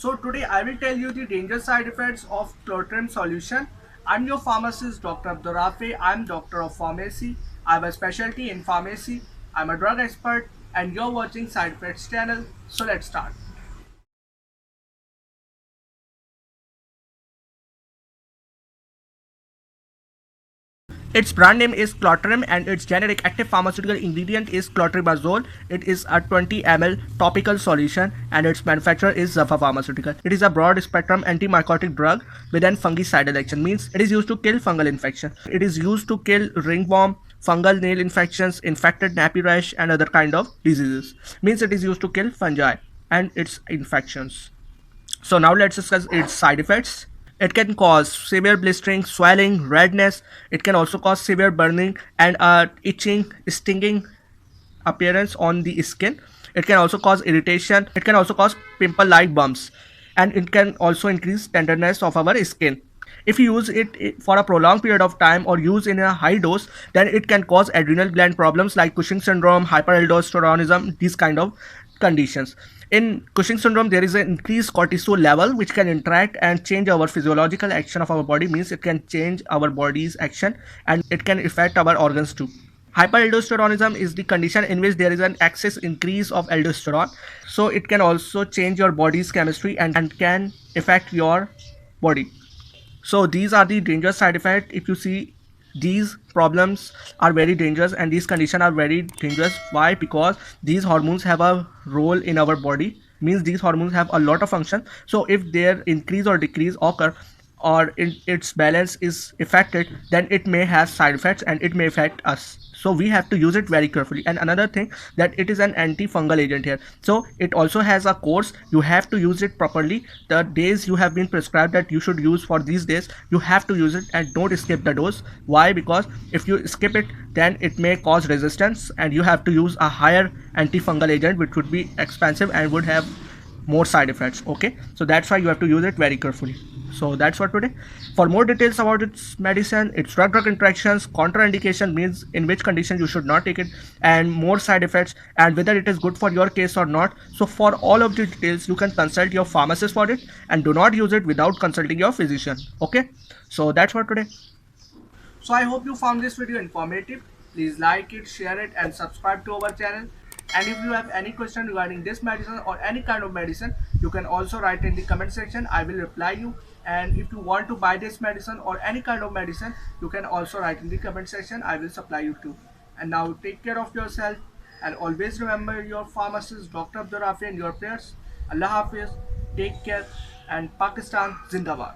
So today I will tell you the dangerous side effects of Clotrim solution. I'm your pharmacist Dr. Abdurrafe. I'm doctor of pharmacy. I have a specialty in pharmacy. I'm a drug expert and you're watching Side Effects channel. So let's start. Its brand name is Clotrim and its generic active pharmaceutical ingredient is clotrimazole. It is a 20 ml topical solution and its manufacturer is Zephyr Pharmaceutical. It is a broad spectrum antimycotic drug with an fungicidal action, means it is used to kill fungal infection. It is used to kill ringworm, fungal nail infections, infected nappy rash and other kind of diseases. Means it is used to kill fungi and its infections. So now let's discuss its side effects. It can cause severe blistering, swelling, redness. It can also cause severe burning and itching, stinging appearance on the skin. It can also cause irritation. It can also cause pimple-like bumps, and it can also increase tenderness of our skin. If you use it for a prolonged period of time or use in a high dose, then it can cause adrenal gland problems like Cushing syndrome, hyperaldosteronism, these kind of conditions. In Cushing syndrome, there is an increased cortisol level which can interact and change our physiological action of our body, means it can change our body's action and it can affect our organs too. Hyperaldosteronism is the condition in which there is an excess increase of aldosterone, so it can also change your body's chemistry and can affect your body. So these are the dangerous side effects. If you see, these problems are very dangerous and these conditions are very dangerous. Why? Because these hormones have a role in our body, means these hormones have a lot of function. So if their increase or decrease occur or its balance is affected, then it may have side effects and it may affect us. So we have to use it very carefully. And another thing, that it is an antifungal agent here, so it also has a course. You have to use it properly. The days you have been prescribed that you should use, for these days you have to use it and don't skip the dose. Why? Because if you skip it, then it may cause resistance and you have to use a higher antifungal agent which would be expensive and would have more side effects. Okay, so that's why you have to use it very carefully. So that's for today. For more details about its medicine, its drug interactions, contraindication, means in which condition you should not take it, and more side effects, and whether it is good for your case or not, so for all of the details you can consult your pharmacist for it, and do not use it without consulting your physician. Okay, so that's for today. So I hope you found this video informative. Please like it, share it and subscribe to our channel. And if you have any question regarding this medicine or any kind of medicine, you can also write in the comment section. I will reply you. And if you want to buy this medicine or any kind of medicine, you can also write in the comment section. I will supply you too. And now take care of yourself and always remember your pharmacist Dr. Abdurrafi and your prayers. Allah Hafiz, take care, and Pakistan Zindabad.